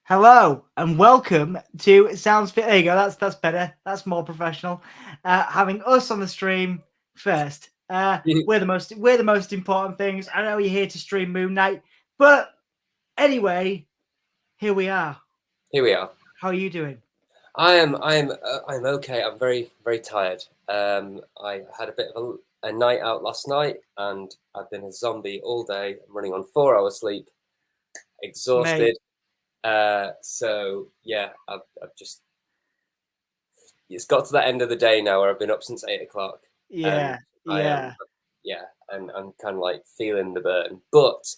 Hello and welcome to Sounds Fit. There you go. That's better. That's more professional. Having us on the stream first. We're the most important things. I know you're here to stream Moon Knight, but anyway, here we are. Here we are. How are you doing? I'm okay. I'm very tired. I had a bit of a night out last night, and I've been a zombie all day. I'm running on 4 hours sleep, exhausted. So yeah, I've just it's got to that end of the day now where I've been up since 8 o'clock. Yeah, yeah. And I'm kind of like feeling the burn, but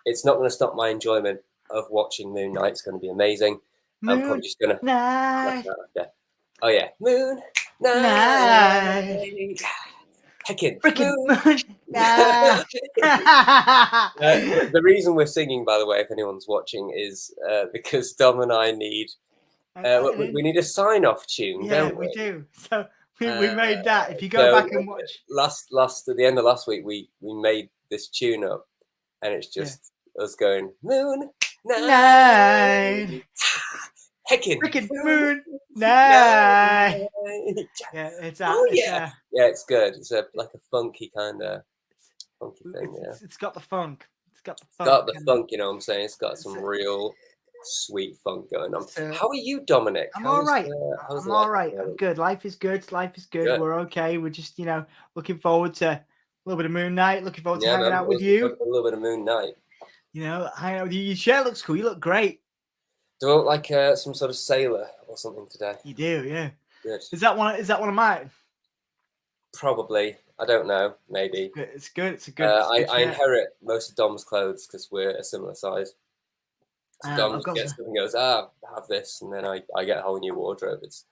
it's not going to stop my enjoyment of watching Moon Knight. It's going to be amazing. I'm probably just gonna. Night. Oh yeah, Moon Night. Heckin' Freaking Moon. Night. The reason we're singing, by the way, if anyone's watching, is because Dom and I need we need a sign-off tune, don't we? We do. So we made that. If you go so back and watch last at the end of last week, we made this tune up, and it's just us going Moon Night. Heckin' Freaking Moon Night. Yeah, it's it's good. It's like a funky kind of funky thing. It's got the funk. It's got the funk. You know what I'm saying? It's got some real sweet funk going on. How are you, Dominic? I'm all right. I'm all right. I'm good. Life is good. Life is good. We're okay. We're just, looking forward to a little bit of Moon Knight. Looking forward to hanging out with you. A little bit of Moon Knight. Hanging out with you. Your shirt looks cool. You look great. Do I look like some sort of sailor or something today? You do, yeah. Good. Is that one of mine? Probably. I don't know. Maybe. It's good. It's a good. I inherit most of Dom's clothes because we're a similar size. So Dom gets stuff and goes, have this, and then I get a whole new wardrobe. It's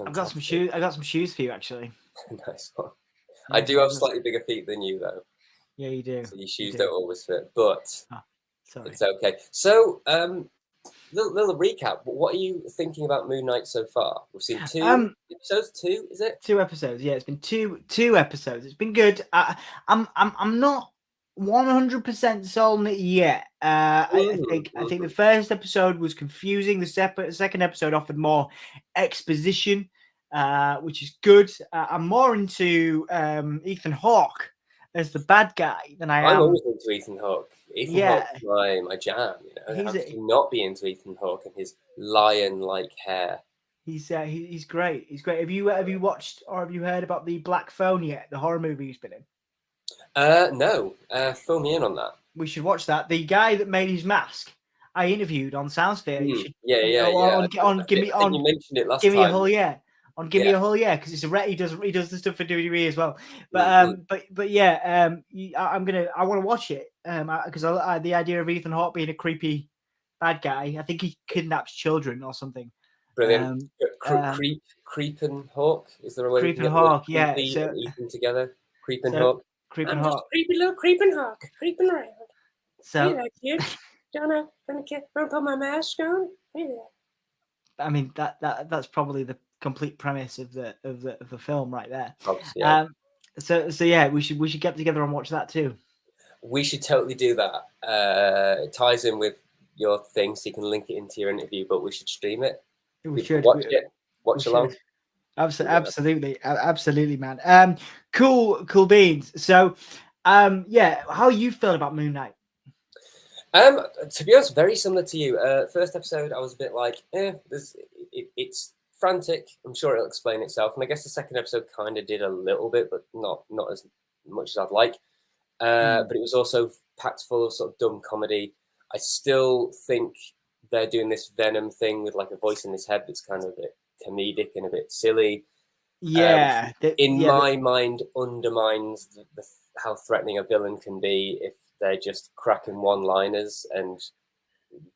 I've got some shoes. I got some shoes for you, actually. Nice one. Yeah, I do have slightly bigger feet than you, though. Yeah, you do. So your shoes don't always fit, but sorry. It's okay. So, little recap. What are you thinking about Moon Knight so far? We've seen two episodes. Two, is it? 2 episodes. Yeah, it's been two episodes. It's been good. I'm not 100% sold on it yet. I think the first episode was confusing. The second episode offered more exposition, which is good. I'm more into Ethan Hawke as the bad guy than I am. I'm always into Ethan Hawke. Ethan Hawke's my jam. How could you not be into Ethan Hawke and his lion-like hair? He's great. He's great. Have you watched or have you heard about the Black Phone yet? The horror movie he's been in. No. Fill me in on that. We should watch that. The guy that made his mask, I interviewed on Soundsphere. You should, you mentioned it last time. Give me a whole Give me a whole because it's he does the stuff for WWE as well. But I want to watch it because the idea of Ethan Hawke being a creepy bad guy. I think he kidnaps children or something. Brilliant. Creepin' Hawk. Is there a way? Creepin' Hawk. Yeah. So Ethan together. Creepin' Hawk. Creepin' Hawk. Creepy little Creepin' Hawk. Creeping around. So. Hey there, kid. Gonna put my mask on. Hey there. I mean that's probably the complete premise of the film right there. Yeah. So yeah, we should get together and watch that too. We should totally do that. It ties in with your thing, so you can link it into your interview. But we should stream it. We should watch it. Watch along. Absolutely, man. Cool beans. So, how are you feeling about Moon Knight? To be honest, very similar to you. First episode, I was a bit like, it's frantic. I'm sure it'll explain itself. And I guess the second episode kind of did a little bit, but not as much as I'd like. But it was also packed full of sort of dumb comedy. I still think they're doing this Venom thing with like a voice in his head that's kind of a bit comedic and a bit silly. Yeah. My mind undermines how threatening a villain can be if they're just cracking one-liners and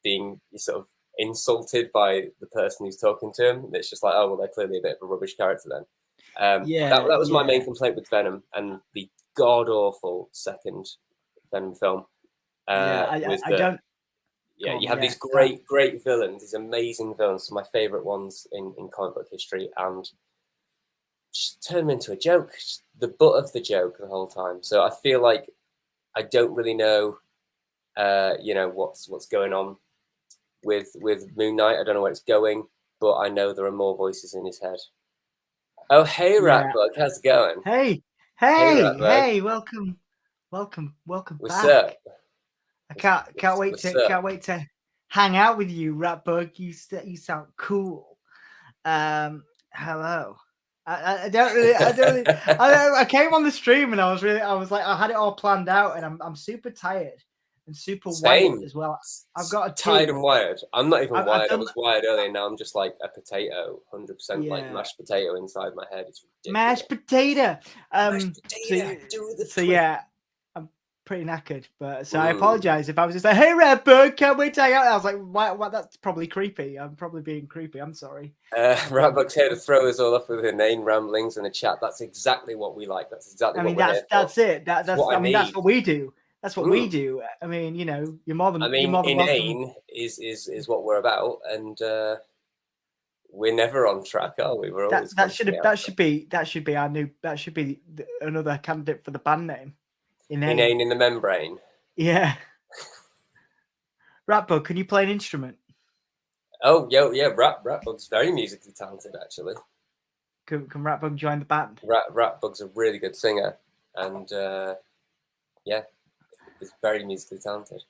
being sort of insulted by the person who's talking to him. It's just like, oh, well, they're clearly a bit of a rubbish character then. That was my main complaint with Venom and the god-awful second Venom film. You have these great villains, these amazing villains, some of my favourite ones in comic book history, and just turn them into a joke, just the butt of the joke the whole time. So I feel like I don't really know, what's going on with Moon Knight. I don't know where it's going, but I know there are more voices in his head. Oh, hey, Ratbug, how's it going? Hey, welcome What's back. up? I can't wait to hang out with you, Ratbug. You sound cool. Hello. I came on the stream and I had it all planned out, and I'm super tired and super wired as well. I've got a tired and wired. I'm not even wired. I was wired earlier. Now I'm just like a potato, 100% like mashed potato inside my head. It's ridiculous. Mashed potato. Mashed potato. So yeah, I'm pretty knackered. But so I apologize if I was just like, "Hey, Ratbug, can't wait to hang out." I was like, "Why? That's probably creepy. I'm probably being creepy. I'm sorry." Ratbug's here to throw us all off with inane ramblings in the chat. That's exactly what we like. That's exactly. That's it. That's what we do. That's what we do. I mean, you're more than. Inane is what we're about, and we're never on track, are we? We're always that should be another candidate for the band name. Inane in the membrane. Yeah. Ratbug, can you play an instrument? Oh, yeah. Ratbug's very musically talented, actually. Can Ratbug join the band? Ratbug's a really good singer, and yeah, he's very musically talented.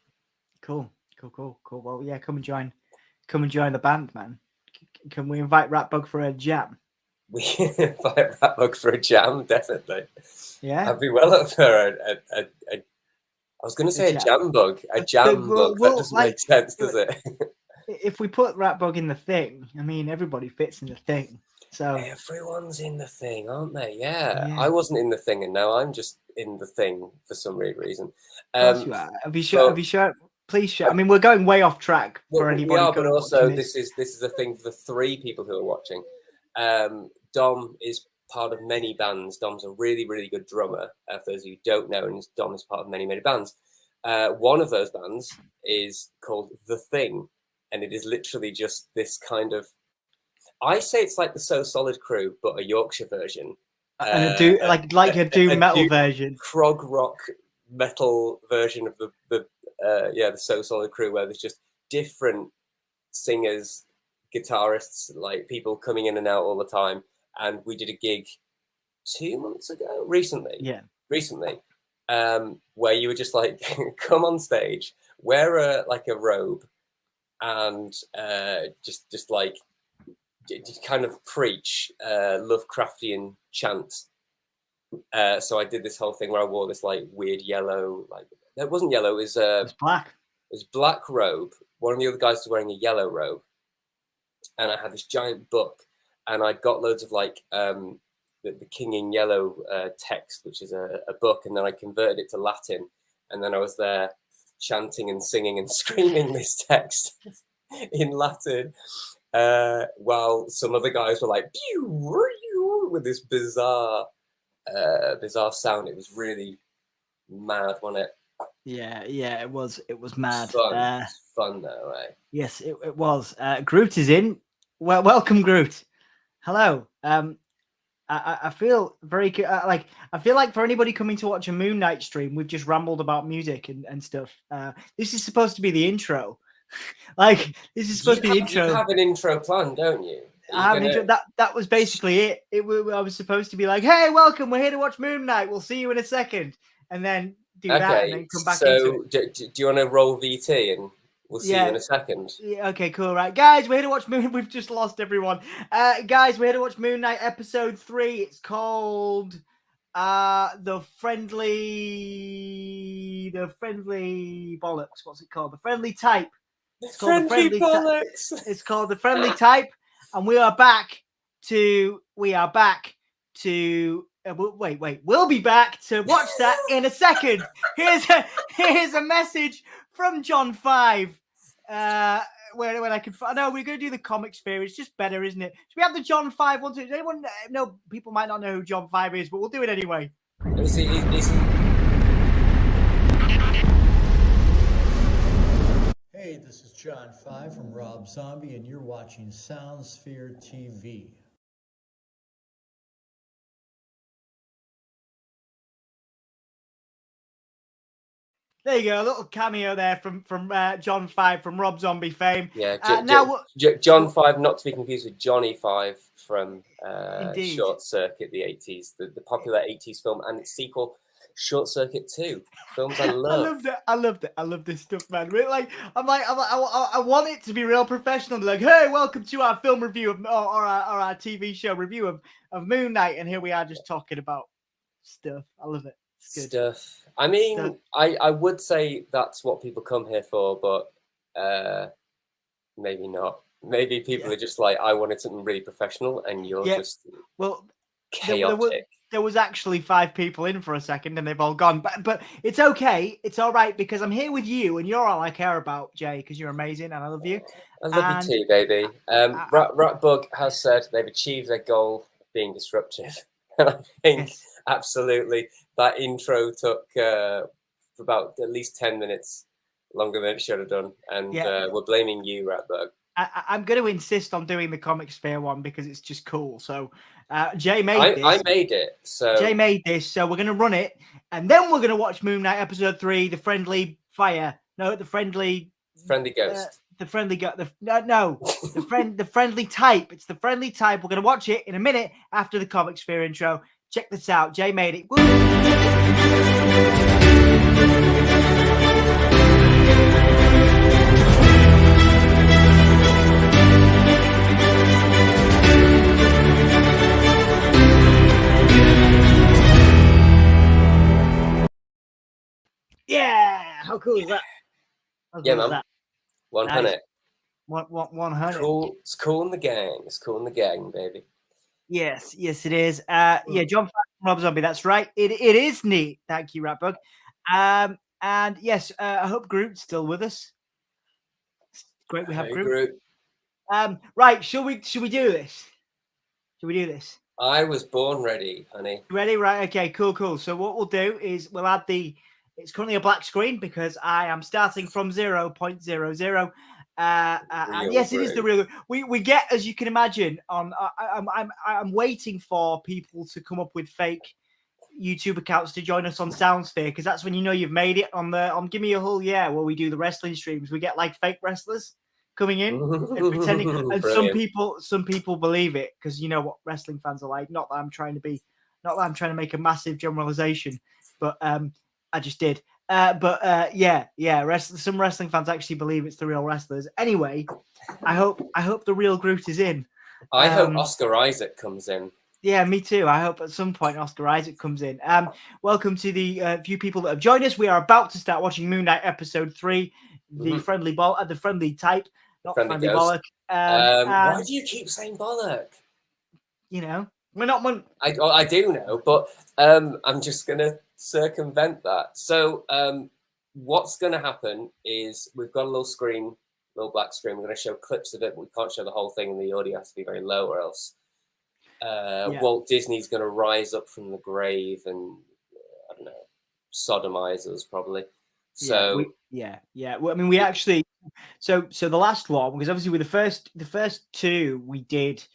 Cool. Well, yeah, come and join the band, man. Can we invite Ratbug for a jam? We invite Ratbug for a jam, definitely. Yeah, I'd be well up for I was going to say a jam bug. A jam bug. That doesn't make sense, does it? If we put Ratbug in the thing, I mean, everybody fits in the thing. So everyone's in the thing, aren't they? Yeah. I wasn't in the thing, and now I'm just in the thing for some weird reason. Of course you are. Have you sure? Please share. I mean, we're going way off track for anybody. We are, but also this is a thing for the 3 people who are watching. Dom is part of many bands. Dom's a really, really good drummer. For those of you who don't know, and Dom is part of many, many bands. One of those bands is called The Thing, and it is literally just this kind of. I say it's like the So Solid Crew, but a Yorkshire version, and a doom metal version, prog rock metal version of the So Solid Crew, where there's just different singers, guitarists, like people coming in and out all the time. And we did a gig 2 months ago, recently, where you were just like, come on stage, wear a robe, and just like kind of preach Lovecraftian chants. So I did this whole thing where I wore this like weird yellow, like it wasn't yellow, it was black. It was black robe. One of the other guys was wearing a yellow robe, and I had this giant book, and I got loads of like the King in Yellow text, which is a book, and then I converted it to Latin, and then I was there chanting and singing and screaming this text in Latin, while some other guys were like pew, with this bizarre sound. It was really mad, wasn't it? Yeah, it was mad. Fun though, right? Yes, it was. Groot is in. Well, welcome, Groot. Hello. I feel very I feel like for anybody coming to watch a Moon Knight stream, we've just rambled about music and stuff. This is supposed to be the intro. This is supposed to be the intro. You have an intro plan, don't you? I have an intro. That was basically it. I was supposed to be like, "Hey, welcome. We're here to watch Moon Knight. We'll see you in a second," and then do that and then come back into it. Do you want to roll VT and we'll see you in a second? Yeah, okay, cool. Right, guys, we're here to watch Moon. We've just lost everyone. Guys, we're here to watch Moon Knight episode 3. It's called the friendly bollocks. What's it called? The friendly type. It's called the friendly bollocks. It's called the friendly type, and we are back to. Wait. We'll be back to watch that in a second. Here's a message from John 5. When I can. No, we're going to do the comic sphere. It's just better, isn't it? Should we have the John 5 one? Does anyone? No, people might not know who John 5 is, but we'll do it anyway. Hey, this is John 5 from Rob Zombie, and you're watching Soundsphere TV. There you go, a little cameo there from John 5 from Rob Zombie fame. Yeah, John 5, not to be confused with Johnny 5 from Indeed. Short Circuit, the 80s, the popular 80s film, and its sequel, Short Circuit 2. Films I love. I loved it. I love this stuff, man. I want it to be real professional. Like, hey, welcome to our film review of, or our TV show review of Moon Knight, and here we are just talking about stuff. I love it. It's good. Stuff. I mean, I would say that's what people come here for, but maybe not. Maybe people are just like, I wanted something really professional, and you're just chaotic. There was actually 5 people in for a second, and they've all gone. But it's okay. It's all right because I'm here with you, and you're all I care about, Jay, because you're amazing, and I love you. I love you too, baby. Ratbug has said they've achieved their goal of being disruptive, and I think absolutely that intro took about at least 10 minutes longer than it should have done, and we're blaming you, Ratbug. I'm going to insist on doing the Comic Sphere one because it's just cool. So Jay made this. I made it. So Jay made this. So we're going to run it, and then we're going to watch Moon Knight episode 3, the friendly fire. No, the friendly ghost. The friendly the friendly type. It's the friendly type. We're going to watch it in a minute after the Comic Sphere intro. Check this out. Jay made it. Woo! Yeah, how cool is that? Man. 100. 100. Cool. It's cool in the gang. It's cool in the gang, baby. Yes, it is. Yeah, John from Rob Zombie. That's right. It is neat. Thank you, Ratbug. And yes, I hope Groot's still with us. Great, we have Groot. Right, should we do this? Should we do this? I was born ready, honey. Ready? Right. Okay. Cool. So what we'll do is we'll add it's currently a black screen because I am starting from 0.00. And yes, it is the real. We get, as you can imagine, on. I'm waiting for people to come up with fake YouTube accounts to join us on SoundSphere because that's when you know you've made it on Give Me a Hull, where we do the wrestling streams. We get like fake wrestlers coming in and pretending, and some people believe it because you know what wrestling fans are like. Not that I'm trying to make a massive generalization, but I just did. Some wrestling fans actually believe it's the real wrestlers. Anyway, I hope the real Groot is in. I hope Oscar Isaac comes in. Yeah, me too. I hope at some point Oscar Isaac comes in. Welcome to the few people that have joined us. We are about to start watching Moon Knight episode 3, the friendly type, not friendly bollock. Why do you keep saying bollock? You know, we're not. I do know, but I'm just gonna circumvent that. So what's going to happen is we've got a little black screen. We're going to show clips of it, but we can't show the whole thing, and the audio has to be very low, or else Walt Disney's going to rise up from the grave and I don't know, sodomize us probably. So Well, I mean, we actually so the last one, because obviously with the first 2 we did.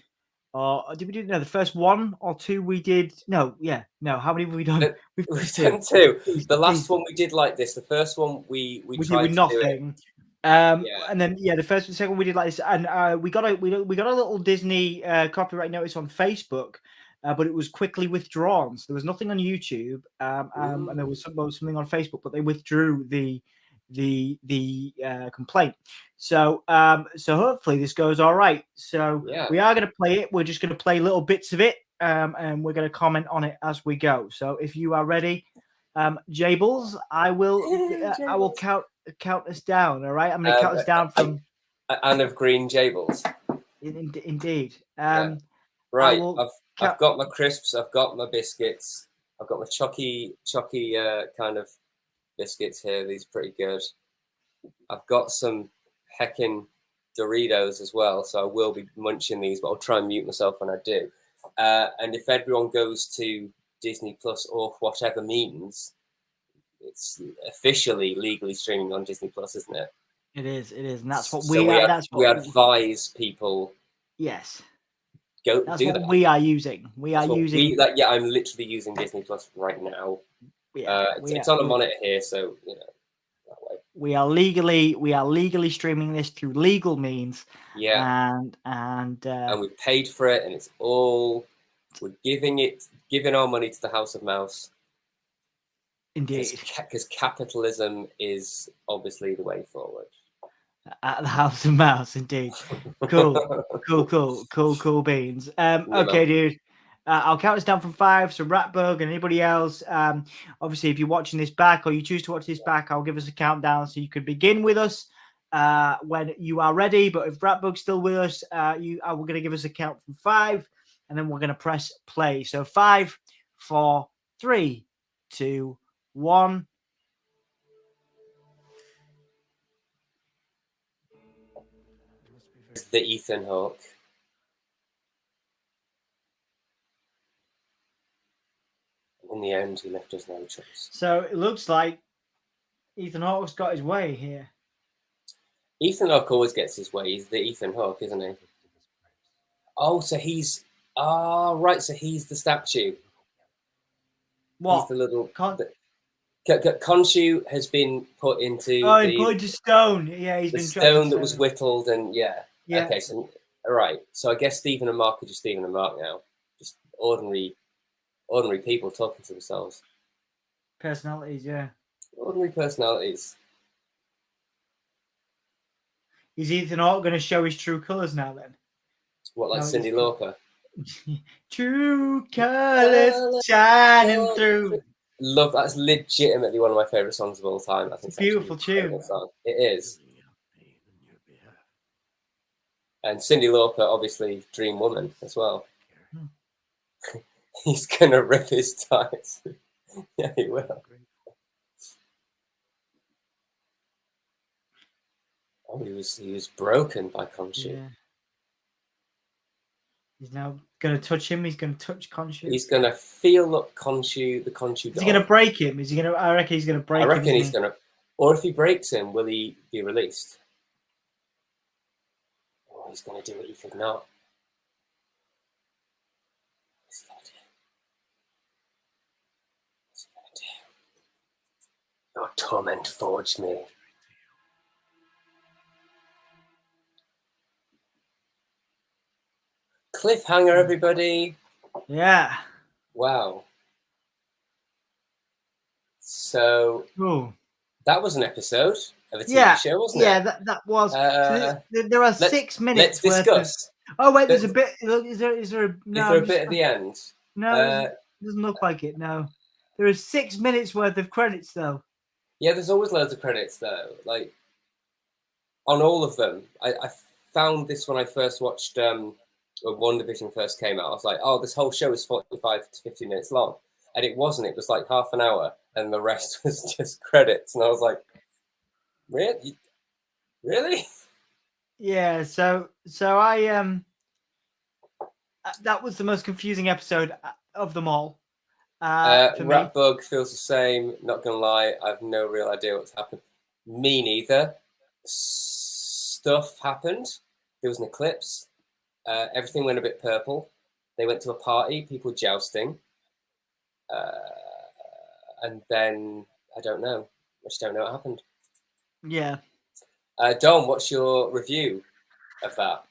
Did we do the first 1 or 2 we did? No. How many have we done? We've done 2. The last one we did like this. The first one we tried did with nothing. And then the second one we did like this, and we got a little Disney copyright notice on Facebook, but it was quickly withdrawn. So there was nothing on YouTube, and there was something on Facebook, but they withdrew the complaint. So hopefully this goes all right. So we are going to play it. We're just going to play little bits of it, and we're going to comment on it as we go. So if you are ready, Jables, I will count us down. All right, I'm going to count us down from Anne of Green Jables. Indeed. Right. I've got my crisps. I've got my biscuits. I've got my chalky kind of biscuits here. These are pretty good. I've got some heckin' Doritos as well, so I will be munching these, but I'll try and mute myself when I do. And if everyone goes to Disney Plus or whatever means, it's officially legally streaming on Disney Plus, isn't it? It is, and that's what we advise people. Yes. That's do what that. We are using. I'm literally using Disney Plus right now. It's on a monitor here, so you know. We are legally streaming this through legal means. Yeah. And we've paid for it, and we're giving our money to the House of Mouse. Indeed. Because capitalism is obviously the way forward. At the House of Mouse, indeed. Cool. cool beans. Okay, dude. I'll count us down from 5. So Ratbug and anybody else, obviously, if you're watching this back or you choose to watch this back, I'll give us a countdown so you could begin with us when you are ready. But if Ratbug's still with us, we're going to give us a count from 5, and then we're going to press play. So 5, 4, 3, 2, 1. The Ethan Hawke. In the end, he left us no choice. So it looks like Ethan Hawke's got his way here. Ethan Hawke always gets his way. He's the Ethan Hawke, isn't he? Oh, so he's... right, so he's the statue. What? He's the little... Khonshu has been put into put into stone. Yeah, he's been stone that was whittled, and yeah. Okay, so all right. So I guess Stephen and Mark are just Stephen and Mark now. Just ordinary people talking to themselves. Personalities, yeah. Ordinary personalities. Is Ethan Hawke going to show his true colours now then? What, like Cyndi Lauper? True colours shining through. Love, that's legitimately one of my favourite songs of all time. I think it's a beautiful tune. It is. And Cyndi Lauper, obviously, Dream Woman as well. He's gonna rip his ties. Yeah, he will. Oh, he was broken by Khonshu. Yeah. He's now gonna touch him. He's gonna touch Khonshu. He's gonna feel up Khonshu, the Khonshu. Is he gonna break him? Is he gonna? I reckon he's gonna break him. I reckon he's gonna. Or if he breaks him, will he be released? Oh, he's gonna do what he could not. What's he gonna do? What's he gonna do? Your torment forged me. Cliffhanger, everybody. Yeah. Wow. So that was an episode of a TV show, wasn't it? Yeah, that was. So there are 6 minutes. Let's discuss. Oh wait, there's a bit. Is there a? No, is there a bit at the end? No, it doesn't look like it. No, there is 6 minutes worth of credits though. Yeah, there's always loads of credits though. Like on all of them. I found this when I first watched. When WandaVision first came out, I was like, oh, this whole show is 45 to 50 minutes long. And it wasn't. It was like half an hour, and the rest was just credits. And I was like, really? Really? Yeah, so I that was the most confusing episode of them all. Ratbug feels the same. Not gonna lie, I have no real idea what's happened. Me neither. Stuff happened. There was an eclipse. Everything went a bit purple. They went to a party, people jousting. And then, I don't know. I just don't know what happened. Yeah. Dom, what's your review of that?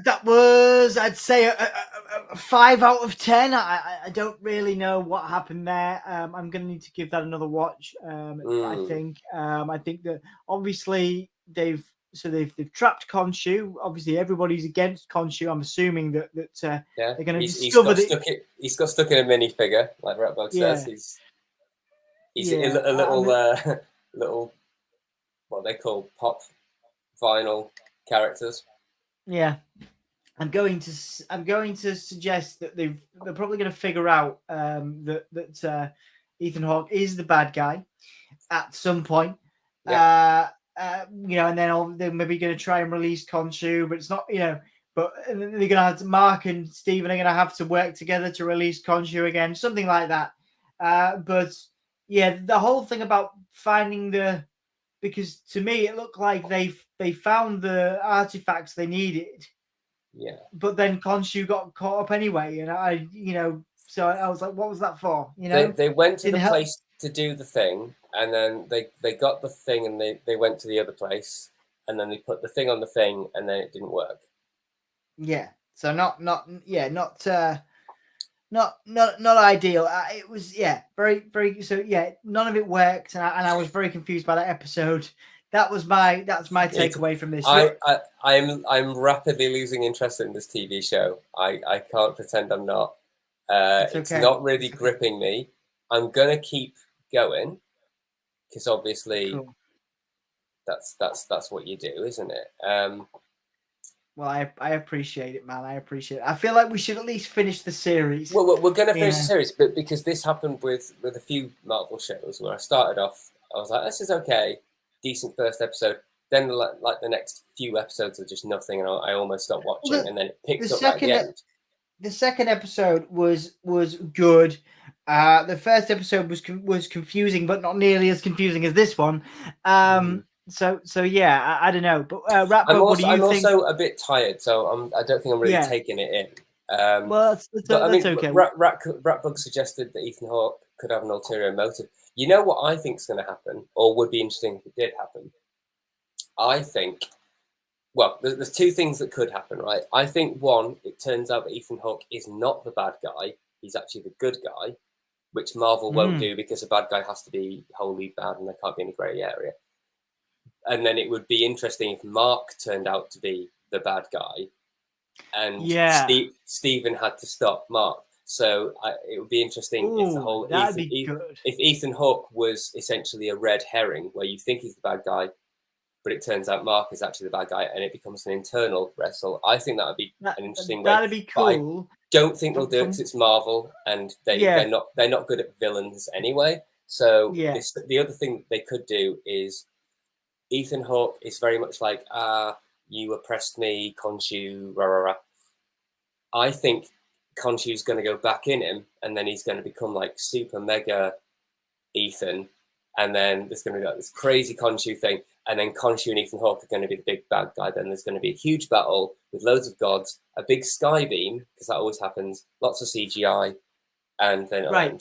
That was, I'd say, a 5 out of 10. I don't really know what happened there. I'm going to need to give that another watch, I think. I think that, obviously, they've trapped Khonshu. Obviously, everybody's against Khonshu. I'm assuming that they're going to discover that he's got stuck in a minifigure, like Ratbug says. He's a little what they call pop vinyl characters. Yeah, I'm going to suggest that they're probably going to figure out that Ethan Hawke is the bad guy at some point. Yeah. And then they're maybe going to try and release Khonshu, but it's not, but they're going to have to, Mark and Stephen are going to have to work together to release Khonshu again, something like that. But yeah, the whole thing about finding because to me it looked like they found the artifacts they needed. Yeah. But then Khonshu got caught up anyway, and so I was like, what was that for? They went to the place to do the thing, and then they got the thing, and they went to the other place, and then they put the thing on the thing, and then it didn't work. Yeah. So not ideal. It was very. So yeah, none of it worked, and I was very confused by that episode. That's my takeaway from this. I'm rapidly losing interest in this TV show. I can't pretend I'm not. It's okay. not really gripping me. I'm gonna keep going because obviously Cool. that's what you do, isn't it? Well, I appreciate it, man. I appreciate it. I feel like we should at least finish the series. Well, we're going to finish the series, but because this happened with a few Marvel shows where I started off, I was like, this is okay, decent first episode. Then like the next few episodes are just nothing, and I almost stopped watching, and then it picked up at the end. The second episode was good. The first episode was confusing, but not nearly as confusing as this one. So yeah, I don't know. But I'm also a bit tired, so I don't think I'm really taking it in. Well, that's okay. Ratbug suggested that Ethan Hawke could have an ulterior motive. You know what I think is going to happen, or would be interesting if it did happen? I think, well, there's two things that could happen, right? I think one, it turns out that Ethan Hawke is not the bad guy; he's actually the good guy, which Marvel won't do because a bad guy has to be wholly bad and there can't be any grey area. And then it would be interesting if Mark turned out to be the bad guy, and Stephen had to stop Mark. So it would be interesting if the whole if Ethan Hawke was essentially a red herring, where you think he's the bad guy, but it turns out Mark is actually the bad guy, and it becomes an internal wrestle. I think that would be an interesting way. That'd be cool. But I don't think they'll do it because it's Marvel, and they're not good at villains anyway. So the other thing they could do is Ethan Hawke is very much like, you oppressed me, Khonshu, rah, rah, rah. I think Khonshu's going to go back in him, and then he's going to become like super mega Ethan, and then there's going to be like this crazy Khonshu thing, and then Khonshu and Ethan Hawke are going to be the big bad guy. Then there's going to be a huge battle with loads of gods, a big sky beam, because that always happens, lots of CGI, and then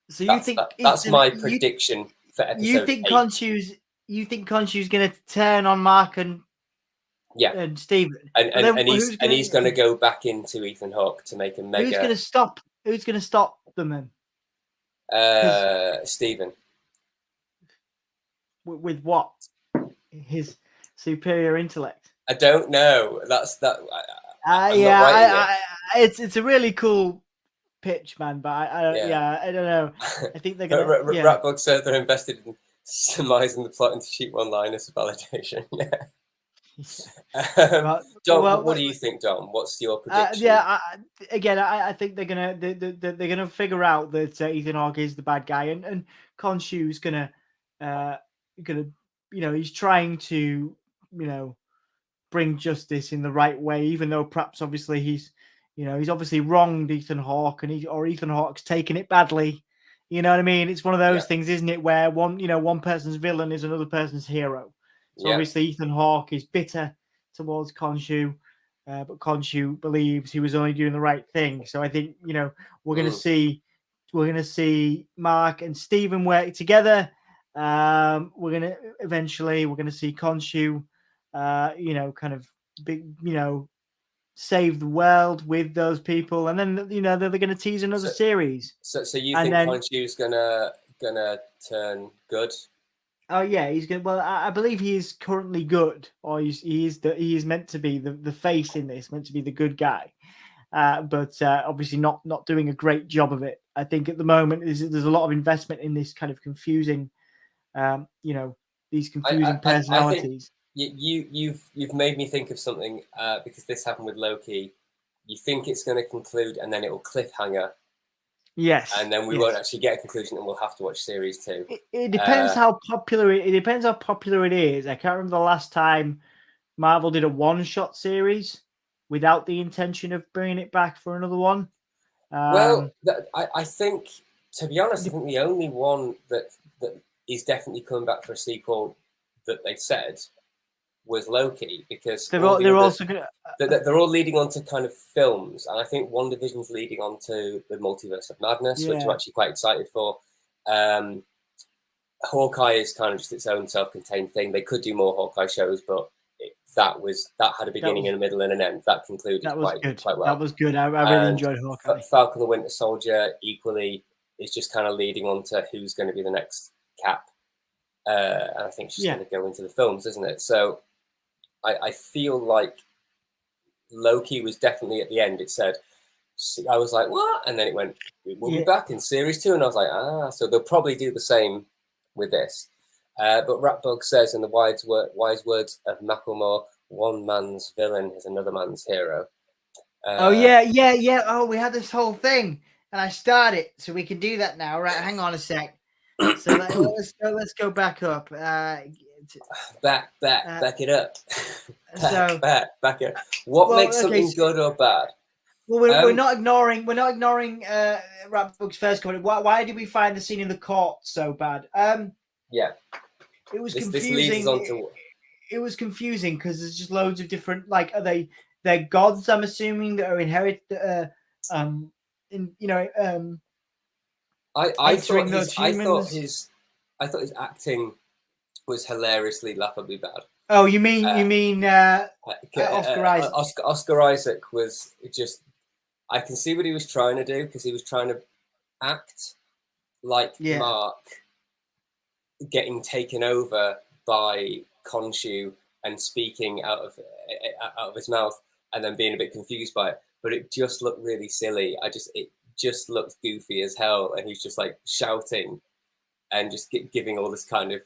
So you think that's my prediction for episode 8. You think Khonshu's going to turn on Mark and Stephen, and he's going to go back into Ethan Hawke to make a mega. Who's going to stop them then? Stephen. With what? His superior intellect. I don't know. That's that. It's a really cool pitch, man. But I don't know. I think they're going to. Ratbug says they're invested in surmising the plot into cheap one-liners for validation. Dom, what do you think, Dom? What's your prediction? I think they're gonna figure out that Ethan Hawke is the bad guy, and Khonshu's gonna he's trying to bring justice in the right way, even though perhaps obviously he's obviously wronged Ethan Hawke, and Ethan Hawke's taken it badly. You know what I mean? It's one of those things, isn't it, where one person's villain is another person's hero. So obviously Ethan Hawke is bitter towards Khonshu, but Khonshu believes he was only doing the right thing. So I think we're going to see Mark and Stephen work together. We're going to see Khonshu, kind of big, save the world with those people, and then they're going to tease another series. So you think Khonshu's gonna turn good? Oh yeah, he's good. Well, I believe he is currently good, or he is meant to be the face in this, meant to be the good guy, but obviously not doing a great job of it. I think at the moment there's a lot of investment in this kind of confusing, these confusing personalities. I think you've made me think of something because this happened with Loki. You think it's going to conclude, and then it will cliffhanger. Yes, and then we won't actually get a conclusion, and we'll have to watch series 2. It depends how popular it depends how popular it is. I can't remember the last time Marvel did a one-shot series without the intention of bringing it back for another one. I think, to be honest, I think the only one that is definitely coming back for a sequel that they said was Loki, because they're all leading on to kind of films, and I think WandaVision's leading on to the Multiverse of Madness, which I'm actually quite excited for. Hawkeye is kind of just its own self-contained thing. They could do more Hawkeye shows, but that had a beginning and a middle and an end. That concluded quite well. That was good. I really enjoyed Hawkeye. Falcon the Winter Soldier equally is just kind of leading on to who's going to be the next Cap. And I think she's going to go into the films, isn't it? So I feel like Loki was definitely at the end. It said, I was like, what? And then it went, we'll be back in series 2. And I was like, so they'll probably do the same with this. But Ratbug says in the wise words of Macklemore, one man's villain is another man's hero. Oh, yeah. Oh, we had this whole thing. And I started, so we can do that now. Right, hang on a sec. So let's go back up. Back it up. Back it up. What makes something good or bad? Well, we're not ignoring Ratbug's first comment. Why did we find the scene in the court so bad? It was confusing. This leads on to... It was confusing because there's just loads of different, like, they're gods, I'm assuming, that are inherited. I thought his acting was hilariously laughably bad. Oh, you mean Oscar Isaac? Oscar Isaac was just. I can see what he was trying to do because he was trying to act like Mark getting taken over by Khonshu and speaking out of his mouth and then being a bit confused by it. But it just looked really silly. It just looked goofy as hell, and he's just like shouting and just giving all this kind of,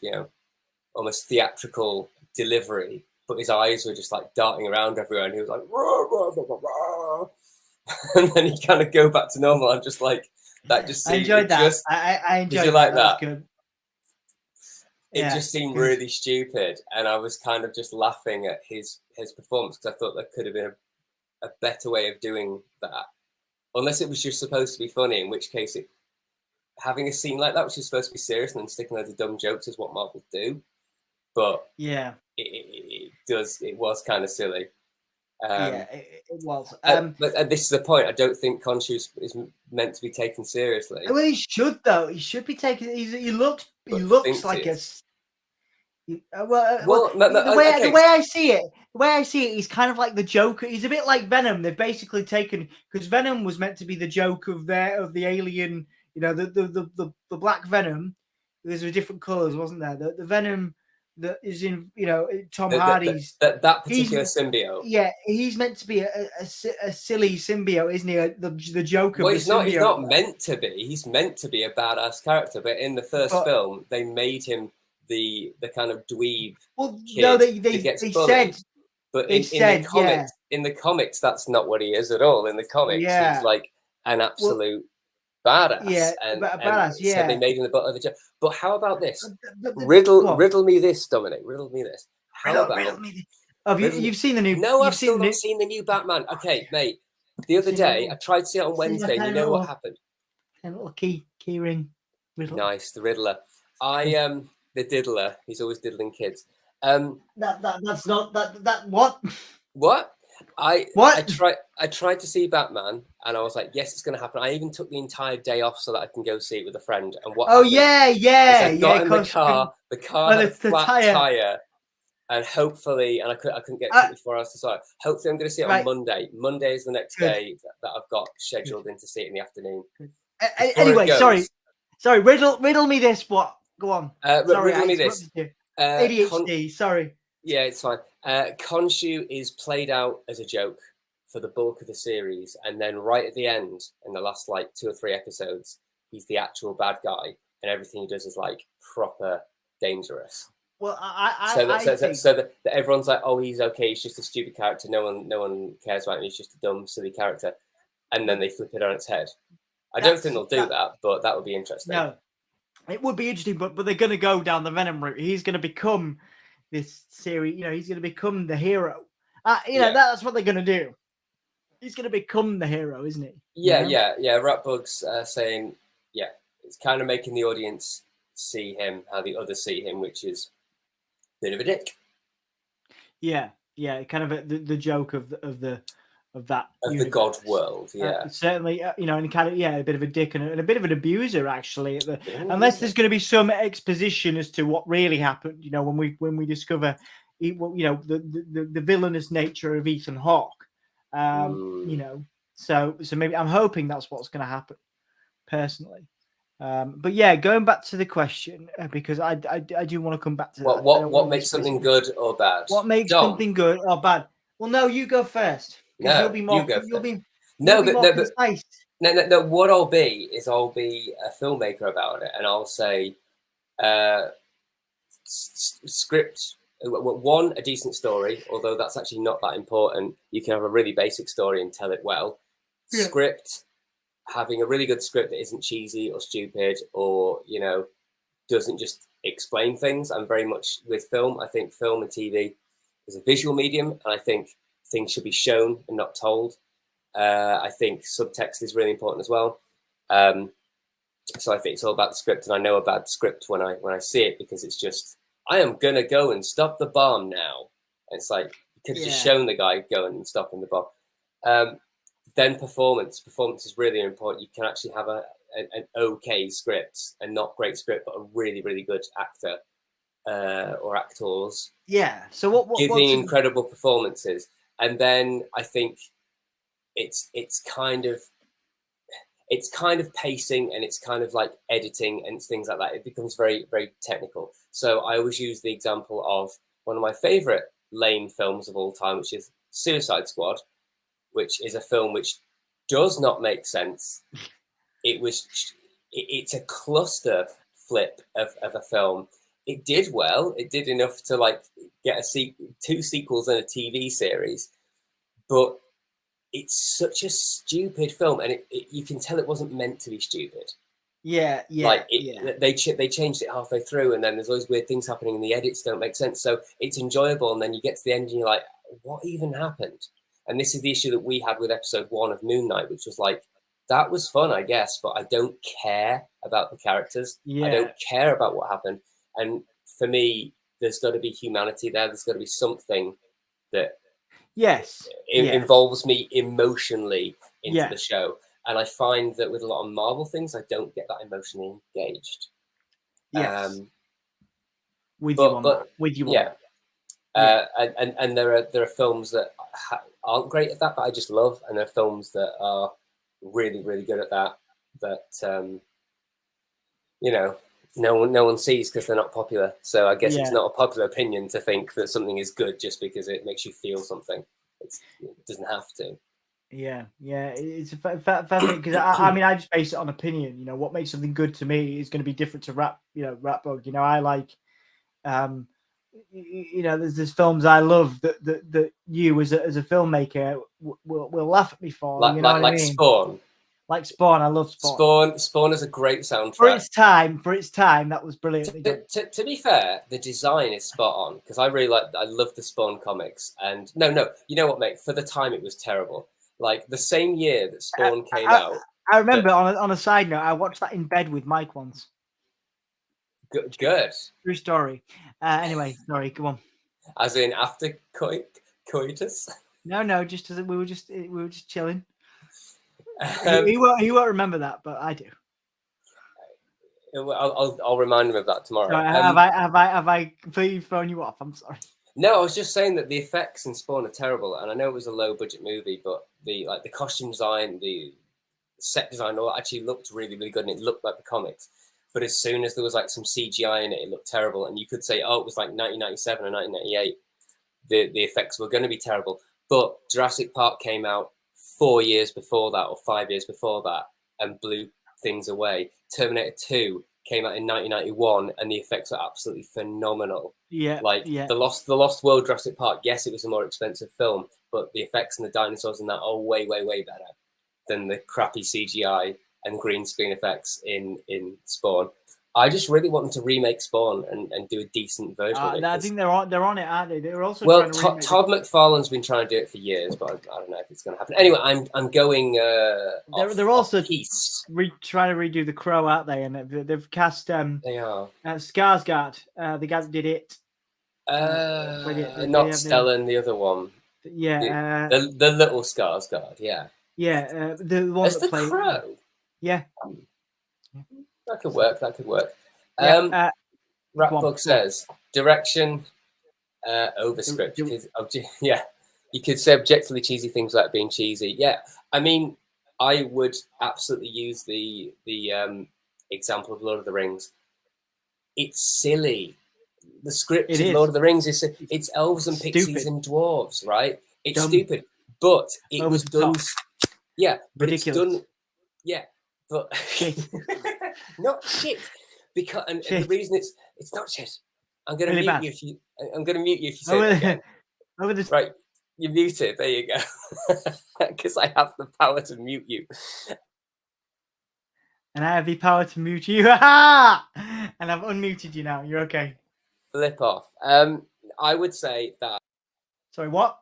almost theatrical delivery, but his eyes were just like darting around everywhere, and he was like, rah, rah, rah, rah, rah. And then he kind of go back to normal. I'm just like, that just seemed, I enjoyed that. I enjoyed. Did you like that? Good. It just seemed really stupid, and I was kind of just laughing at his performance because I thought there could have been a better way of doing that. Unless it was just supposed to be funny, in which case having a scene like that, which is supposed to be serious, and then sticking loads of dumb jokes is what Marvel do. But it was kind of silly. It was. But this is the point. I don't think Khonshu is meant to be taken seriously. Well, he should though. He should be taken. He looks like a. The way I see it, he's kind of like the Joker. He's a bit like Venom. They've basically taken, because Venom was meant to be the joke of the alien. The black Venom. There's different colors, wasn't there? The Venom that is in Tom Hardy's that particular symbiote. Yeah, he's meant to be a silly symbiote, isn't he? The Joker. Well, he's not meant to be. He's meant to be a badass character, but in the first film, they made him the kind of dweeb. Well, kid no, they said. But in the comics, that's not what he is at all. In the comics, he's like an absolute badass. Yeah, badass. So they made him the butt of the joke. But how about this? Riddle me this, Dominic. Riddle me this. Riddle me this. You've seen the new? No, I've still not seen the new Batman. Okay, mate. The other day, I tried to see it on Wednesday. And you know what happened? A little key ring. Riddle. Nice, the Riddler. The diddler. He's always diddling kids. That's not that. What? What? I tried to see Batman, and I was like, yes, it's going to happen. I even took the entire day off so that I can go see it with a friend. And what? Oh happened I got in the car. The car had a flat tire, and hopefully, and I couldn't get to it before I was to start. Hopefully, I'm going to see it on Monday. Monday is the next day that I've got scheduled in to see it in the afternoon. Anyway, sorry. Riddle me this. What? Go on. Riddle me this. ADHD. Sorry. Yeah, it's fine. Khonshu is played out as a joke for the bulk of the series, and then right at the end, in the last 2 or 3 episodes, he's the actual bad guy, and everything he does is proper dangerous. Well, so that everyone's like, oh, he's okay. He's just a stupid character. No one cares about him. He's just a dumb, silly character, and then they flip it on its head. I don't think they'll do that, but that would be interesting. No, it would be interesting, but they're going to go down the Venom route. He's going to become this series, he's going to become the hero. That's what they're going to do. He's going to become the hero, isn't he? Yeah. Ratbug's saying, it's kind of making the audience see him how the others see him, which is a bit of a dick. Yeah, kind of the joke of the that of universe. the God world. Yeah, Certainly, and kind of a bit of a dick and a bit of an abuser actually. Unless there's going to be some exposition as to what really happened, when we discover, the villainous nature of Ethan Hawke. So maybe I'm hoping that's what's going to happen, personally. But yeah, going back to the question, because I do want to come back to that. What makes something good or bad? What makes something good or bad? Well, no, you go first. No, you'll be more. you go You'll first. be No, more concise. No. What I'll be a filmmaker about it, and I'll say, script. One, a decent story, although that's actually not that important. You can have a really basic story and tell it well. Yeah. Script, having a really good script that isn't cheesy or stupid or doesn't just explain things. I'm very much with film. I think film and TV is a visual medium, and I think things should be shown and not told. I think subtext is really important as well. So I think it's all about the script, and I know a bad script when I see it, because it's just, I am gonna go and stop the bomb now. And it's like, you could have just shown the guy going and stopping the bomb. Then performance. Performance is really important. You can actually have an okay script, and not great script, but a really, really good actor or actors. Yeah. So what giving incredible performances. And then I think it's kind of pacing, and it's kind of like editing and things like that. It becomes very, very technical. So I always use the example of one of my favorite lame films of all time, which is Suicide Squad, which is a film which does not make sense. It's a cluster flip of a film. It did well. It did enough to like get two sequels and a TV series, but it's such a stupid film, and you can tell it wasn't meant to be stupid. Yeah. They changed it halfway through, and then there's always weird things happening, and the edits don't make sense. So it's enjoyable, and then you get to the end, and you're like, what even happened? And this is the issue that we had with episode 1 of Moon Knight, which was like, that was fun, I guess, but I don't care about the characters. I don't care about what happened. And for me, there's got to be humanity there. There's got to be something that involves me emotionally into the show. And I find that with a lot of Marvel things, I don't get that emotionally engaged. Yes. With you on that. And there are films that aren't great at that, but I just love. And there are films that are really, really good at that. That no one sees because they're not popular. So I guess it's not a popular opinion to think that something is good just because it makes you feel something. It doesn't have to. Yeah, it's a fascinating, because I just base it on opinion. What makes something good to me is going to be different to Ratbug. I like, there's films I love that you as a filmmaker will laugh at me for. Like Spawn. Like Spawn, I love Spawn. Spawn is a great soundtrack. For its time, that was brilliant. To be fair, the design is spot on, because I love the Spawn comics. And no, you know what, mate? For the time, it was terrible. Like the same year that Spawn came out. I remember on a side note, I watched that in bed with Mike once. Good. True story. Anyway, sorry, come on. As in after coitus? No, just as we were just chilling. He won't remember that, but I do. I'll remind him of that tomorrow. Sorry, have I completely thrown you off? I'm sorry. No, I was just saying that the effects in Spawn are terrible, and I know it was a low budget movie, but the costume design, the set design, all actually looked really, really good, and it looked like the comics. But as soon as there was like some CGI in it, it looked terrible, and you could say, oh, it was like 1997 or 1998. The effects were going to be terrible. But Jurassic Park came out 4 years before that, or 5 years before that, and blew things away. Terminator 2 came out in 1991, and the effects were absolutely phenomenal. The Lost World Jurassic Park, yes, it was a more expensive film, but the effects and the dinosaurs in that are way, way, way better than the crappy CGI and green screen effects in Spawn. I just really want them to remake Spawn and do a decent version of it. I think they're on it, aren't they? They're also Todd McFarlane's been trying to do it for years, but I don't know if it's going to happen. Anyway, I'm going. They're also trying to redo The Crow, aren't they? And they've cast. They are Skarsgård, the guy that did it. Not Stellan, the other one. Yeah, the little Skarsgård. Yeah, the one as that the played. Crow. Yeah, That could work. That could work. yeah. Ratbug says direction over Do- script. do- Yeah, you could say objectively cheesy things without being cheesy. Yeah, I mean, I would absolutely use the example of Lord of the Rings. It's silly. The script It of is. Lord of the Rings is it's elves and Stupid. pixies and dwarves, right? It's Dumb. stupid, but it Over was the done. top. Yeah, but Ridiculous. it's done. Yeah, but Shit. not shit. Because and the Shit. reason it's not shit. I'm gonna Really mute bad. you if you. I'm gonna mute you if you say Over that again. over the Right, you're muted. There you go. Because I have the power to mute you. and I have the power to mute you. And I've unmuted you now. You're okay. Flip off. I would say that. Sorry, what?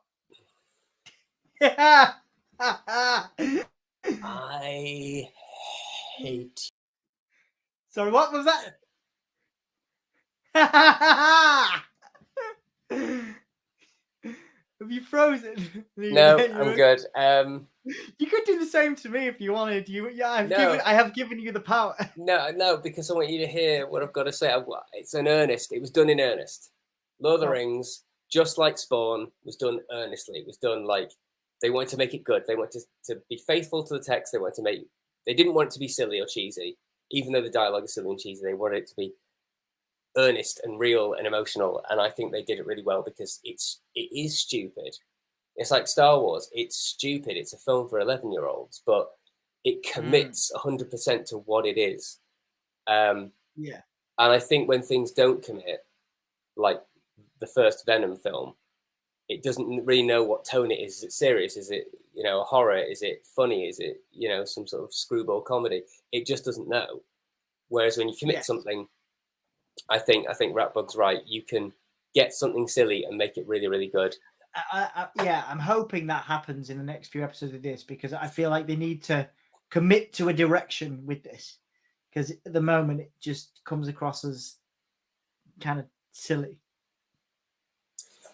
I hate. Sorry, what was that? Have you frozen? No, I'm good. You could do the same to me if you wanted. No. I have given you the power. No, because I want you to hear what I've got to say. It's an earnest. It was done in earnest. Lord of the Oh. Rings, just like Spawn, was done earnestly. It was done like they wanted to make it good. They wanted to be faithful to the text. They didn't want it to be silly or cheesy, even though the dialogue is silly and cheesy. They wanted it to be earnest and real and emotional. And I think they did it really well because it is stupid. It's like Star Wars. It's stupid. It's a film for 11-year-olds, but it commits 100% to what it is. Yeah. And I think when things don't commit, like the first Venom film, it doesn't really know what tone it is. Is it serious? Is it, a horror? Is it funny? Is it, some sort of screwball comedy? It just doesn't know. Whereas when you commit something, I think Ratbug's right. You can get something silly and make it really, really good. I'm hoping that happens in the next few episodes of this because I feel like they need to commit to a direction with this because at the moment it just comes across as kind of silly.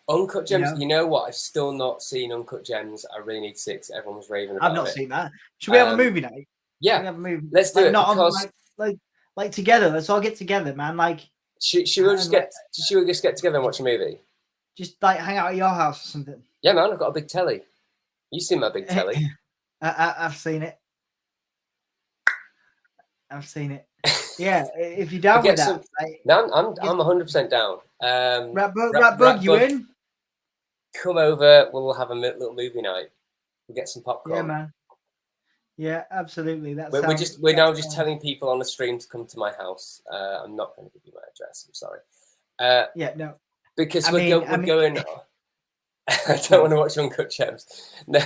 Uncut Gems, you know what? I've still not seen Uncut Gems. I really need to see it 'cause everyone's raving about it. I've not seen that. Should we have a movie night? Yeah, we have a movie? Let's do it. Not because... like together. Let's all get together, man. Should we just get together and watch a movie? Just hang out at your house or something. Yeah, man. I've got a big telly. You've seen my big telly. I've seen it. Yeah, if you're down with that. No, I'm 100% down. Ratbug, you in? Come over. We'll have a little movie night. We'll get some popcorn. Yeah, man. Yeah, absolutely. We're now just telling people on the stream to come to my house. I'm not going to give you my address. I'm sorry. No. Because we're going. I don't want to watch Uncut Gems. No,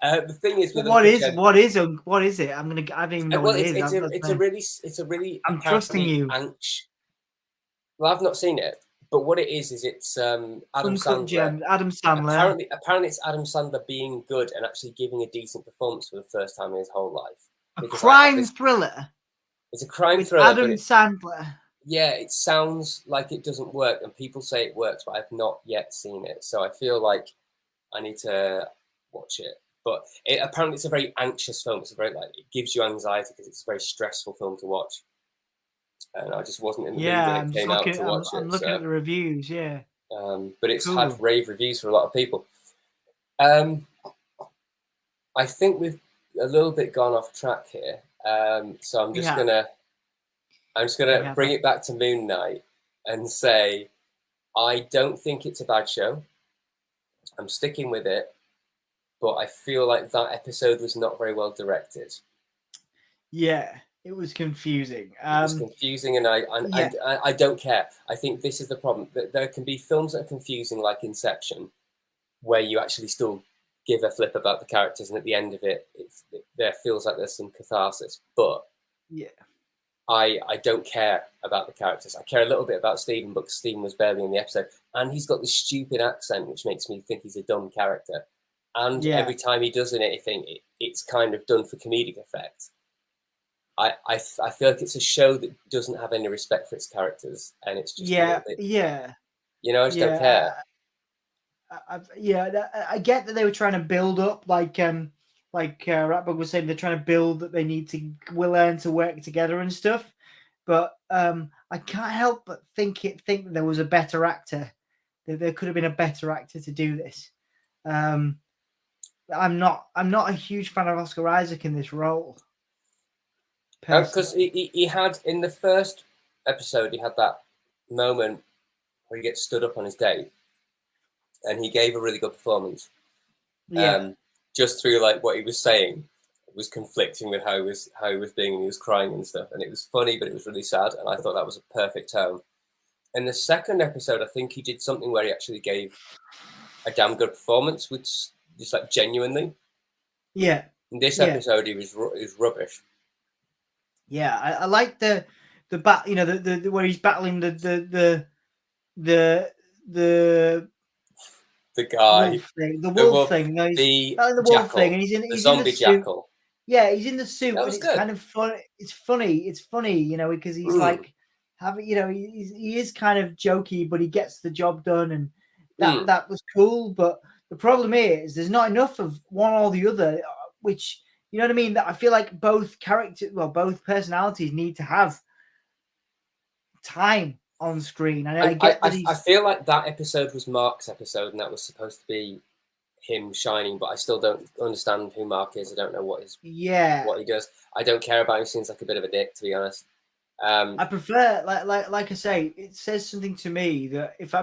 the thing is, with what is it? I don't even know what it is. It's a really. I'm trusting you. Well, I've not seen it, but what it is it's Adam Sandler. Adam Sandler. Apparently, it's Adam Sandler being good and actually giving a decent performance for the first time in his whole life. A crime thriller. It's a crime with thriller. Adam Sandler. Yeah, it sounds like it doesn't work, and people say it works, but I've not yet seen it. So I feel like I need to watch it. But apparently, it's a very anxious film. It's it gives you anxiety because it's a very stressful film to watch. And I just wasn't in the mood when it came out to watch it. I'm looking at the reviews, yeah. But it's had rave reviews for a lot of people. I think we've a little bit gone off track here. So I'm just gonna bring it back to Moon Knight and say I don't think it's a bad show. I'm sticking with it, but I feel like that episode was not very well directed. Yeah, it was confusing. It was confusing, and I don't care. I think this is the problem. There can be films that are confusing, like Inception, where you actually still give a flip about the characters, and at the end of it, there feels like there's some catharsis. But yeah, I don't care about the characters. I care a little bit about Stephen, but Stephen was barely in the episode, and he's got this stupid accent, which makes me think he's a dumb character. And every time he does anything, it's kind of done for comedic effect. I feel like it's a show that doesn't have any respect for its characters, and it's just a little bit, I just don't care. I get that they were trying to build up, like Ratbug was saying, they're trying to build that they need to learn to work together and stuff. But I can't help but think that there was a better actor. That there could have been a better actor to do this. I'm not a huge fan of Oscar Isaac in this role. Because he had, in the first episode, he had that moment where he gets stood up on his date, and he gave a really good performance. Yeah. Just through like what he was saying was conflicting with how he was being, and he was crying and stuff, and it was funny, but it was really sad, and I thought that was a perfect tone. In the second episode, I think he did something where he actually gave a damn good performance, which just like genuinely. Yeah. In this episode, he was rubbish. Yeah, I like the where he's battling the guy, the wolf thing. No, he's battling the wolf thing, and he's in the zombie jackal. Yeah, he's in the suit, That and was it's good. kind of fun. It's funny, because he's like having, he is kind of jokey, but he gets the job done, and that was cool. But the problem is, there's not enough of one or the other, which. You know what I mean? That I feel like both personalities need to have time on screen. And I feel like that episode was Mark's episode, and that was supposed to be him shining. But I still don't understand who Mark is. I don't know what he does. I don't care about him. He seems like a bit of a dick, to be honest. I prefer, like I say, it says something to me that if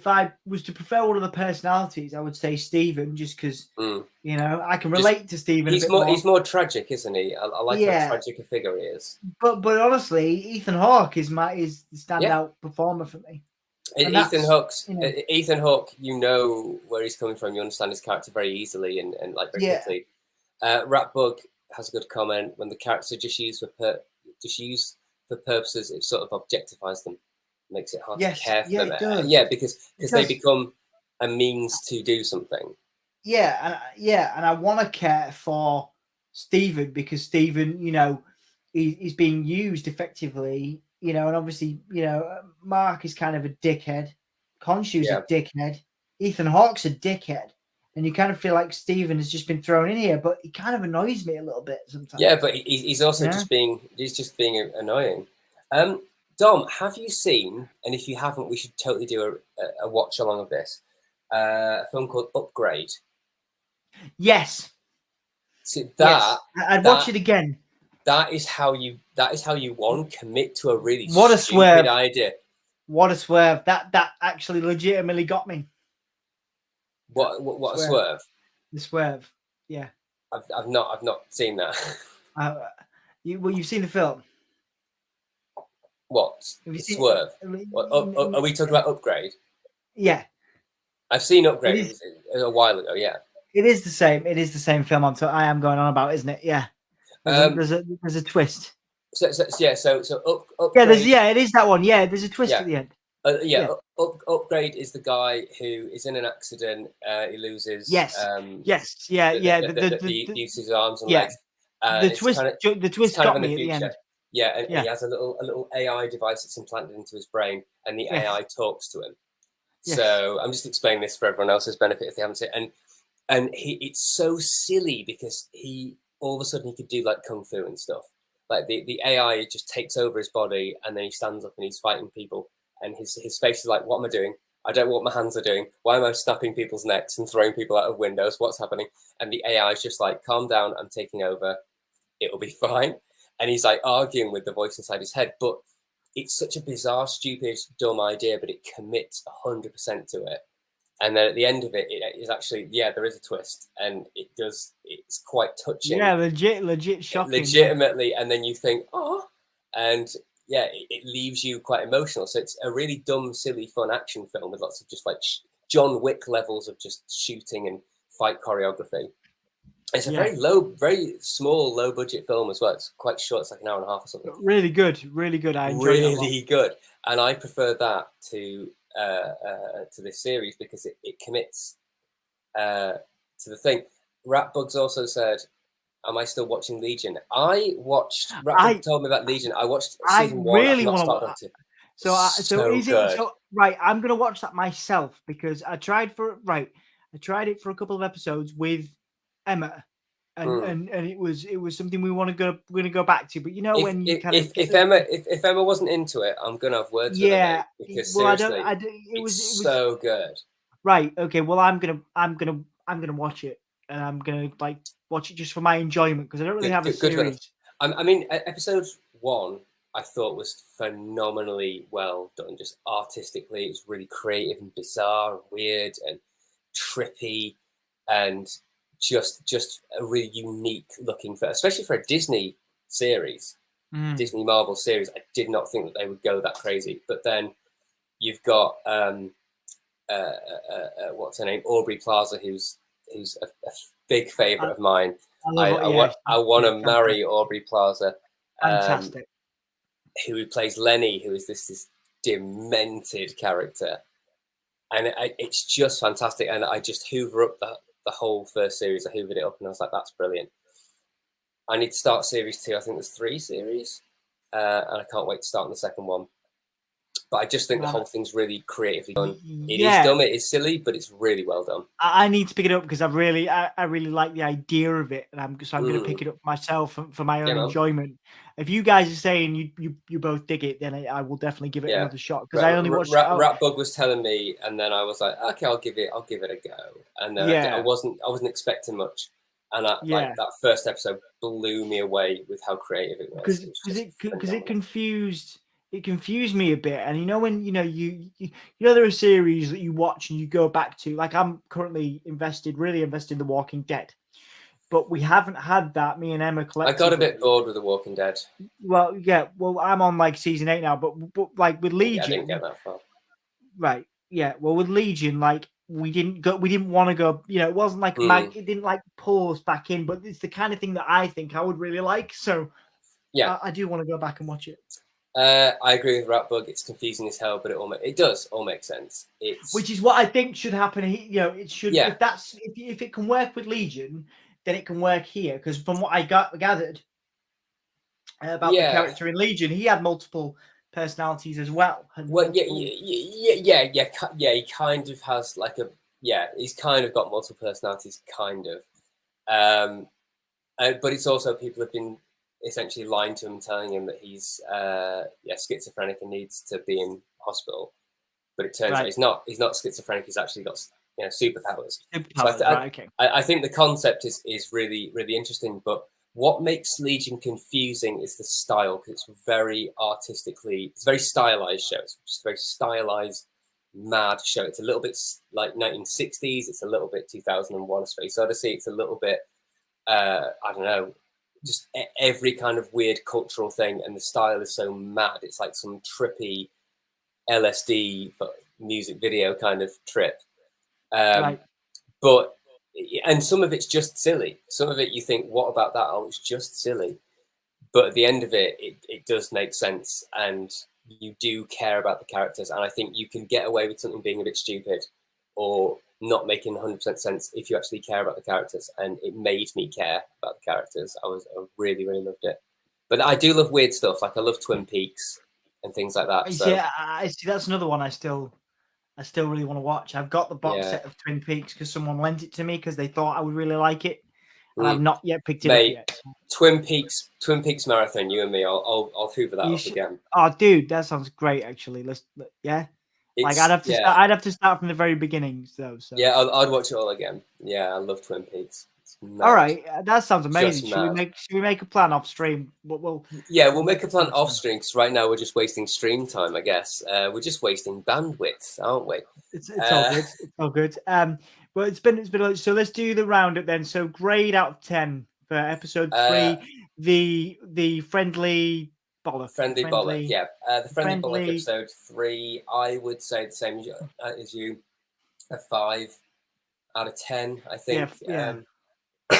I was to prefer one of the personalities, I would say Stephen, just because I can relate to Stephen. He's more tragic, isn't he? I like how tragic a figure he is. But honestly, Ethan Hawke is the standout performer for me. Ethan Hawke, you know where he's coming from. You understand his character very easily and like very quickly. Ratbug has a good comment: when the characters are just used for purposes, it sort of objectifies them. Makes it hard to care for them. Because they become a means to do something. And I want to care for Stephen because Stephen, he's being used effectively, and obviously, Mark is kind of a dickhead. Khonshu's a dickhead. Ethan Hawke's a dickhead. And you kind of feel like Stephen has just been thrown in here, but he kind of annoys me a little bit sometimes. Yeah, but he's also just being annoying. Dom, have you seen, and if you haven't, we should totally do a watch along of this, a film called Upgrade? Yes. So I'd watch it again. That is how you commit to a really stupid idea. What a swerve. That actually legitimately got me. What a swerve. The swerve. Yeah. I've not seen that. You've seen the film. What? Swerve? Are we talking about Upgrade? Yeah. I've seen Upgrade a while ago, yeah. It is the same. It is the same film I am going on about, isn't it? Yeah. There's a twist. So Upgrade. Yeah, it is that one. Yeah, there's a twist at the end. Upgrade is the guy who is in an accident. He loses. Yes. He uses his arms and legs. The twist got me at the end. Yeah, and he has a little AI device that's implanted into his brain, and the AI talks to him. Yes. So I'm just explaining this for everyone else's benefit if they haven't seen it. And it's so silly because he all of a sudden he could do like kung fu and stuff. Like the AI just takes over his body, and then he stands up and he's fighting people, and his face is like, what am I doing? I don't know what my hands are doing. Why am I snapping people's necks and throwing people out of windows? What's happening? And the AI is just like, calm down, I'm taking over. It'll be fine. And he's like arguing with the voice inside his head, but it's such a bizarre, stupid, dumb idea, but it commits 100% to it. And then at the end of it, it is actually, there is a twist, and it's quite touching. Yeah, legit shocking. Legitimately, and then you think, and it leaves you quite emotional. So it's a really dumb, silly, fun action film with lots of just like John Wick levels of just shooting and fight choreography. It's a very small, low budget film as well. It's quite short. It's like an hour and a half or something. Really good. I enjoyed it. Really good. And I prefer that to this series because it commits to the thing. Ratbugs also said, am I still watching Legion? Ratbug told me about Legion. I watched season 1. So is it good. so right? I'm gonna watch that myself because I tried it for a couple of episodes with Emma, and it was something we're gonna go back to. But you know when you kind of get if Emma wasn't into it, I'm gonna have words with her, mate, because well, seriously, it was so good. Right. Okay. Well, I'm gonna watch it, and I'm gonna like watch it just for my enjoyment because I don't really have a series. I mean, episode 1 I thought was phenomenally well done, just artistically. It was really creative and bizarre, and weird and trippy, and just a really unique looking especially for a Disney series, Disney Marvel series. I did not think that they would go that crazy. But then you've got what's her name, Aubrey Plaza, who's a big favorite of mine. I want to marry Aubrey Plaza. Fantastic. Who plays Lenny, who is this demented character, and it's just fantastic. And I just hoover up the whole first series. I hoovered it up, and I was like, "That's brilliant." I need to start series 2. I think there's 3 series, and I can't wait to start on the second one. But I just think the whole thing's really creatively done. It is dumb, it is silly, but it's really well done. I need to pick it up because I really like the idea of it, and I'm going to pick it up myself for my own enjoyment. If you guys are saying you both dig it, then I will definitely give it another shot because I only watched. Ratbug was telling me, and then I was like, okay, I'll give it a go. And then I wasn't expecting much, and like that first episode blew me away with how creative it was. Because it confused me a bit. And you know when you know there are series that you watch and you go back to, like I'm currently really invested in The Walking Dead, but we haven't had that, me and Emma collectively. I got a bit bored with The Walking Dead. Well, I'm on like season 8 now, but like with Legion, I didn't get that far. Right. Yeah. Well, with Legion, like we didn't want to go, it wasn't like it didn't like pull us back in, but it's the kind of thing that I think I would really like. So yeah, I do want to go back and watch it. I agree with Ratbug. It's confusing as hell, but it does all make sense. Which is what I think should happen. It should. Yeah. If it can work with Legion, then it can work here. Because from what I gathered about the character in Legion, he had multiple personalities as well. Well, he kind of has like he's kind of got multiple personalities, kind of. But it's also people have been essentially lying to him, telling him that he's schizophrenic and needs to be in hospital. But it turns out he's not schizophrenic. He's actually got superpowers. I think the concept is really, really interesting. But what makes Legion confusing is the style, because it's very very stylized show. It's just a very stylized, mad show. It's a little bit like 1960s. It's a little bit 2001: A Space Odyssey. It's a little bit, I don't know, just every kind of weird cultural thing. And the style is so mad. It's like some trippy LSD music video kind of trip. But and some of it's just silly. Some of it you think, what about that? Oh, it's just silly. But at the end of it, it does make sense, and you do care about the characters. And I think you can get away with something being a bit stupid or not making 100% sense if you actually care about the characters. And it made me care about the characters. I really, really loved it. But I do love weird stuff. Like I love Twin Peaks and things like that. So. Yeah, I see. That's another one I still really want to watch. I've got the box set of Twin Peaks because someone lent it to me because they thought I would really like it, and I've not yet picked it up yet. Twin Peaks marathon. You and me. I'll hoover that up again. Oh, dude, that sounds great. Actually, I'd have to start from the very beginning, though. So yeah, I'd watch it all again. Yeah, I love Twin Peaks. All right, that sounds amazing. Should we make a plan off stream? We'll make a plan off stream because right now we're just wasting stream time. I guess we're just wasting bandwidth, aren't we? It's all good. It's all good. Well, it's been so let's do the roundup then. So grade out of 10 for episode 3, the friendly bollock. Friendly bollock, yeah. The friendly bollock episode 3. I would say the same as you. A 5 out of 10. I think. Yeah.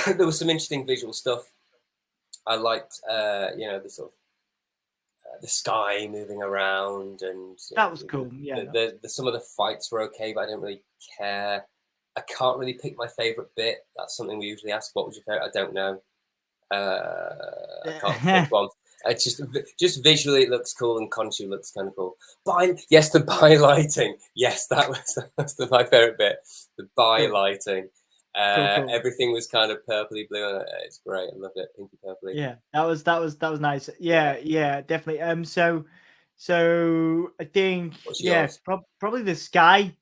There was some interesting visual stuff. I liked, the sort of the sky moving around, and that was cool. Yeah, some of the fights were okay, but I didn't really care. I can't really pick my favorite bit. That's something we usually ask. What was your favorite? I don't know. I can't pick one. Just visually, it looks cool, and Khonshu looks kind of cool. Yes, the lighting. Yes, that was my favorite bit. The lighting. Cool. Everything was kind of purpley blue. It's great. I love it, pinky purpley. Yeah, that was nice. Yeah, definitely. So I think probably the sky.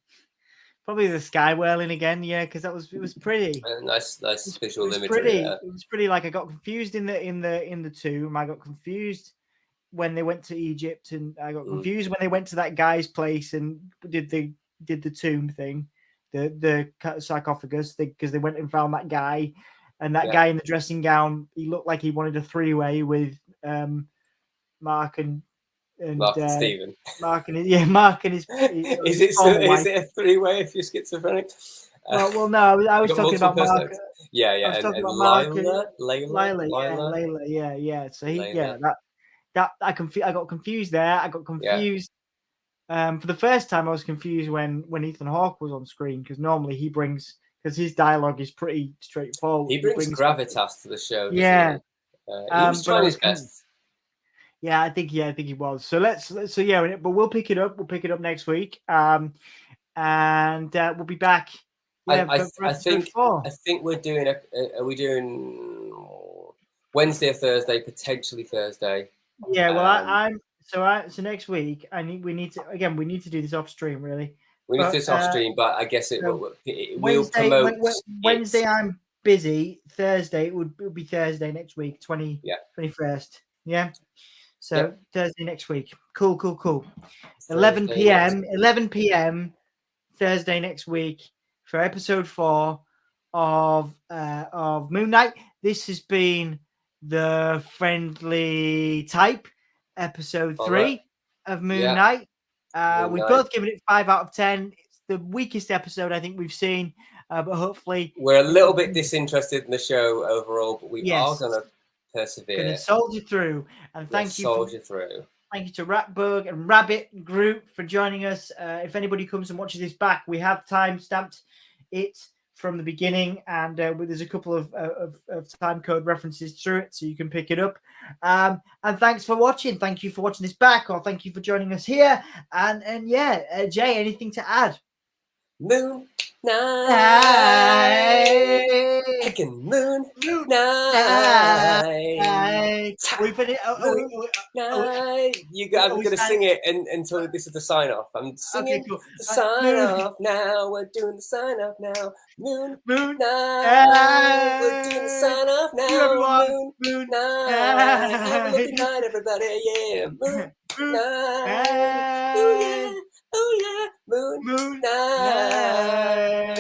Probably the sky whirling again, yeah, because it was pretty. Nice visual imagery. Pretty. It was pretty. Like I got confused in the tomb. I got confused when they went to Egypt, and I got confused when they went to that guy's place and did the tomb thing, the sarcophagus, because they went and found that guy, and that guy in the dressing gown. He looked like he wanted a three-way with Mark and Stephen. Mark and his is it a three-way if you're schizophrenic? Well, no, I was talking about Mark. Yeah, I was talking about Layla. Yeah. So I got confused there. I got confused. For the first time, I was confused when Ethan Hawke was on screen, because normally because his dialogue is pretty straightforward. He brings gravitas to the show. Yeah, he was trying his best. Yeah, I think he was. So but we'll pick it up. We'll pick it up next week. And we'll be back. Yeah, I think we're doing are we doing Wednesday or Thursday? Potentially Thursday. Yeah. Well, so next week we need to do this off stream, really. We need to do this off stream, but I guess it will promote. Wednesday I'm busy. Thursday it would be Thursday next week, 21st. Yeah. So Thursday next week. Cool. 11 p.m. Thursday next week for episode 4 of Moon Knight. This has been the Friendly Type, episode 3 of Moon Knight. We've both given it 5 out of 10. It's the weakest episode I think we've seen, but hopefully we're a little bit disinterested in the show overall, but we are going to persevere. Going to soldier through, and thank you to Ratbug and Rabbit Group for joining us. If anybody comes and watches this back, we have time stamped it from the beginning, and there's a couple of time code references through it, so you can pick it up. And thanks for watching. Thank you for watching this back, or thank you for joining us here. And Jay, anything to add? Moon Knight. Picking Moon Knight. We put it. I'm going to sing it until this is the sign off. I'm singing the sign off now. We're doing the sign off now. Moon Knight. We're doing the sign off now. Moon Knight. Have a good night, everybody. Yeah. Moon Knight. Oh yeah. Moon Knight.